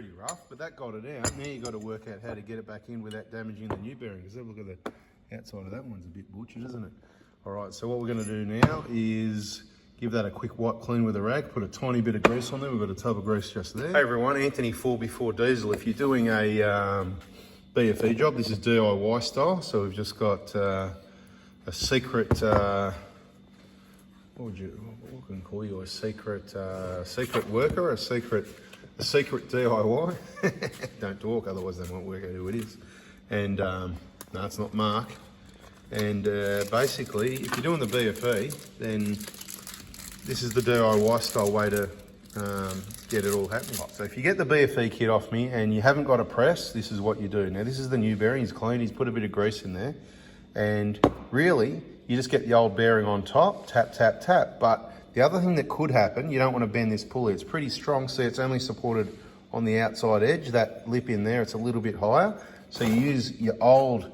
pretty rough, but that got it out. Now you've got to work out how to get it back in without damaging the new bearing, because look at the outside of that one's a bit butchered, isn't it? All right, so what we're going to do now is give that a quick wipe clean with a rag, put a tiny bit of grease on there. We've got a tub of grease just there. Hey everyone, Anthony 4x4 Diesel. If you're doing a BFE job, this is D.I.Y style. So we've just got a secret, what can I call you? A secret worker, a secret D.I.Y. Don't talk, otherwise they won't work out who it is. And no, it's not Mark. And basically, if you're doing the BFE, then this is the D.I.Y style way to get it all happening. So if you get the BFE kit off me and you haven't got a press, this is what you do. Now this is the new bearing, he's clean, he's put a bit of grease in there. And really, you just get the old bearing on top, tap, tap, tap. But the other thing that could happen, you don't want to bend this pulley. It's pretty strong, see it's only supported on the outside edge. That lip in there, it's a little bit higher. So you use your old,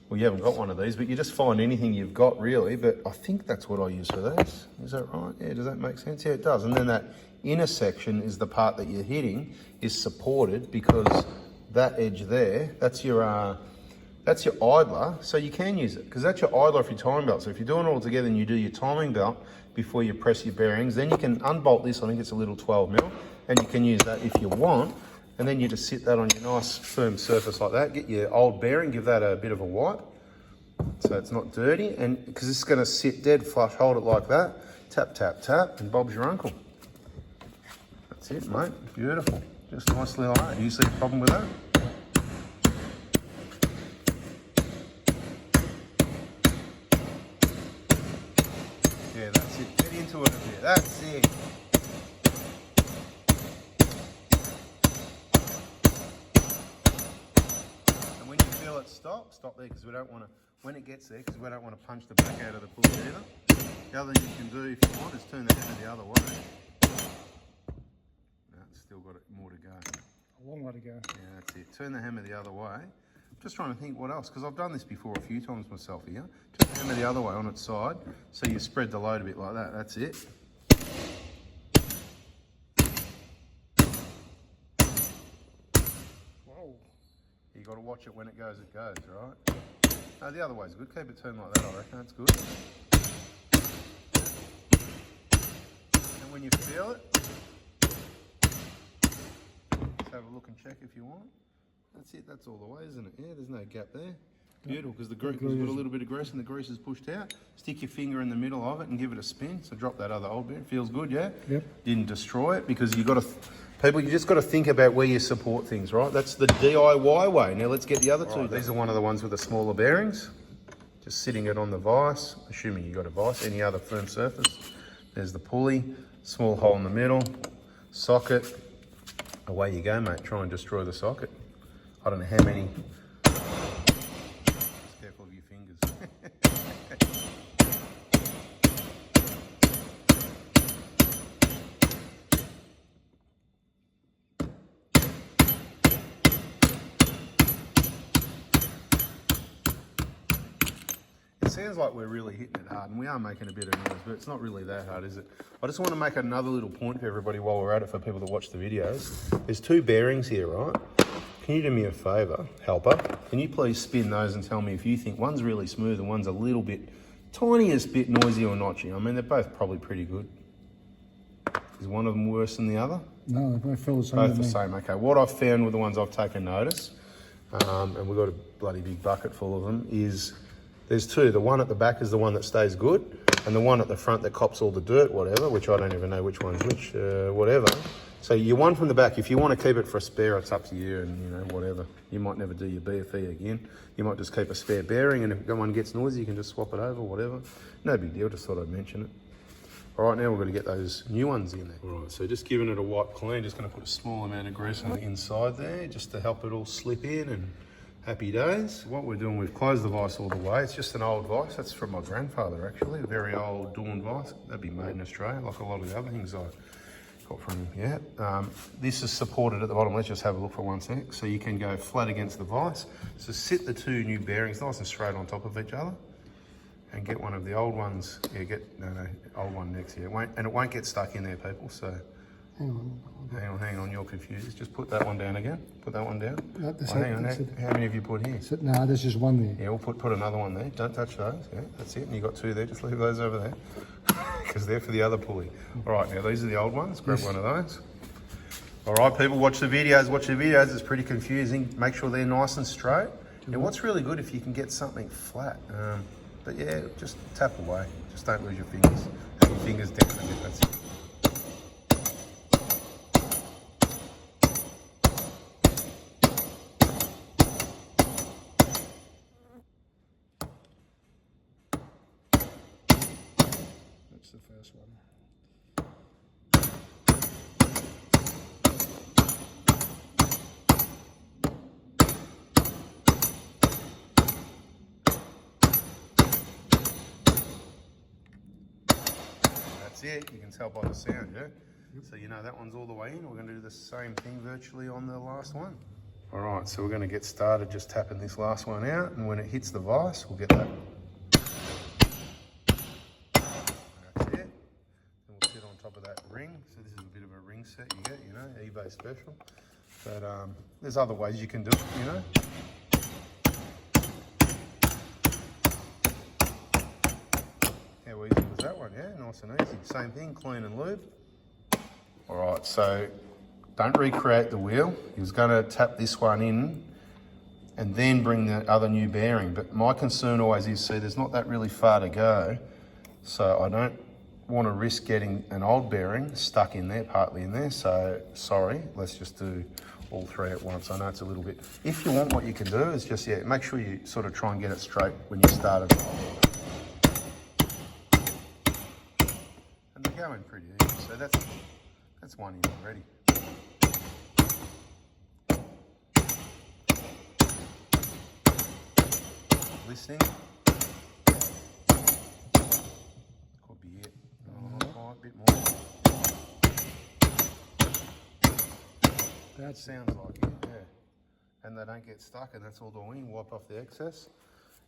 well, you haven't got one of these, but you just find anything you've got really, but I think that's what I use for this. Is that right? Yeah, does that make sense? Yeah, it does. And then that inner section is the part that you're hitting is supported because that edge there, that's your idler, so you can use it because that's your idler for your timing belt. So if you're doing it all together and you do your timing belt before you press your bearings, then you can unbolt this, I think it's a little 12 mil, and you can use that if you want. And then you just sit that on your nice firm surface like that. Get your old bearing, give that a bit of a wipe so it's not dirty. And because it's going to sit dead flush, hold it like that. Tap, tap, tap, and Bob's your uncle. That's it, mate. Beautiful. Just nicely like that. You see a problem with that? Yeah, that's it. Get into it a bit. That's it. Stop there because we don't want to, when it gets there, because we don't want to punch the back out of the pulley either. The other thing you can do if you want is turn the hammer the other way. No, it's still got more to go. A long way to go. Yeah, that's it. Turn the hammer the other way. I'm just trying to think what else, because I've done this before a few times myself here. Turn the hammer the other way on its side, so you spread the load a bit like that. That's it. You got to watch it when it goes, right? No, the other way's good. Keep it turned like that, I reckon. That's good. And when you feel it, just have a look and check if you want. That's it. That's all the way, isn't it? Yeah, there's no gap there. Beautiful, because the grease, got a little bit of grease and the grease is pushed out. Stick your finger in the middle of it and give it a spin. So drop that other old bit. Feels good, yeah? Yep. Didn't destroy it because you got to... People, you just got to think about where you support things, right? That's the D.I.Y way. Now let's get the other two. These are one of the ones with the smaller bearings. Just sitting it on the vise, assuming you got a vise, any other firm surface. There's the pulley, small hole in the middle, socket. Away you go, mate. Try and destroy the socket. I don't know how many. Just careful of your fingers. It sounds like we're really hitting it hard, and we are making a bit of noise, but it's not really that hard, is it? I just want to make another little point for everybody while we're at it, for people that watch the videos. There's two bearings here, right? Can you do me a favour, helper? Can you please spin those and tell me if you think one's really smooth and one's a little bit, tiniest bit noisy or notchy? I mean, they're both probably pretty good. Is one of them worse than the other? No, they both feel the same. Both the same, okay. What I've found with the ones I've taken notice, and we've got a bloody big bucket full of them, is there's two. The one at the back is the one that stays good, and the one at the front that cops all the dirt, whatever, which I don't even know which one's which, whatever. So your one from the back, if you want to keep it for a spare, it's up to you, and you know, whatever. You might never do your BFE again. You might just keep a spare bearing, and if one gets noisy, you can just swap it over, whatever. No big deal, just thought I'd mention it. All right, now we're going to get those new ones in there. All right, so just giving it a wipe clean, just going to put a small amount of grease on the inside there, just to help it all slip in, and happy days. What we're doing, we've closed the vise all the way. It's just an old vise. That's from my grandfather, actually. A very old Dawn vise. That'd be made in Australia, like a lot of the other things I got from him. Yeah. This is supported at the bottom. Let's just have a look for 1 sec. So you can go flat against the vise. So sit the two new bearings nice and straight on top of each other, and get one of the old ones. Yeah, old one next here. It won't get stuck in there, people. So Hang on. you're confused. Just put that one down again. Put that one down. No, that's Hang it, on, that's it. how many have you put here? No, there's just one there. Yeah, we'll put another one there. Don't touch those. Yeah, that's it. And you got two there. Just leave those over there because they're for the other pulley. All right, now these are the old ones. Grab one of those. All right, people, watch the videos. Watch the videos. It's pretty confusing. Make sure they're nice and straight. And what's really good if you can get something flat. But yeah, just tap away. Just don't lose your fingers. Have your fingers down a bit. That's it. That's the first one. That's it. You can tell by the sound, yeah? So you know that one's all the way in. We're going to do the same thing virtually on the last one. All right, so we're going to get started just tapping this last one out, and when it hits the vise, we'll get that. That's it. Then we'll sit on top of that ring. So this is a bit of a ring set you get, you know, eBay special. But there's other ways you can do it, you know. How easy was that one? Yeah, nice and easy. Same thing, clean and lube. All right, so don't recreate the wheel. He was going to tap this one in and then bring the other new bearing. But my concern always is, see, there's not that really far to go. So I don't want to risk getting an old bearing stuck in there, partly in there. So sorry, let's just do all three at once. I know it's a little bit. If you want, what you can do is just, yeah, make sure you sort of try and get it straight when you start it. And they're going pretty easy. So that's one in already. Listening. Could be it. Oh, a bit more. That sounds like it, yeah. And they don't get stuck, and that's all the wing. Wipe off the excess.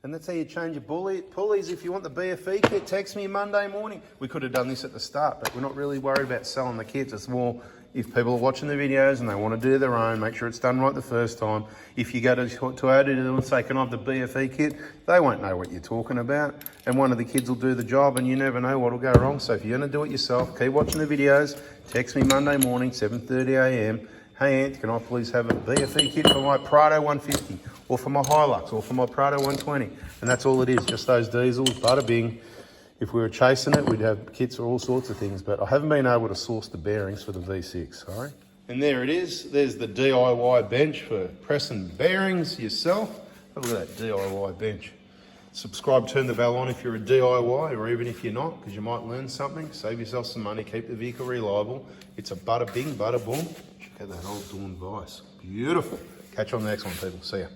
And that's how you change your pulleys. If you want the BFE kit, text me Monday morning. We could have done this at the start, but we're not really worried about selling the kits. It's more if people are watching the videos and they want to do their own, make sure it's done right the first time. If you go to Toyota and say, can I have the BFE kit? They won't know what you're talking about. And one of the kids will do the job and you never know what will go wrong. So if you're going to do it yourself, keep watching the videos. Text me Monday morning, 7:30 a.m. Hey Ant, can I please have a BFE kit for my Prado 150 or for my Hilux or for my Prado 120? And that's all it is, just those diesels, bada bing. If we were chasing it, we'd have kits for all sorts of things, but I haven't been able to source the bearings for the V6, sorry. And there it is, there's the D.I.Y bench for pressing bearings yourself. Have a look at that D.I.Y bench. Subscribe, turn the bell on if you're a DIY, or even if you're not, because you might learn something. Save yourself some money, keep the vehicle reliable. It's a bada bing, bada boom. Check out that old Dawn vise. Beautiful. Catch you on the next one, people. See ya.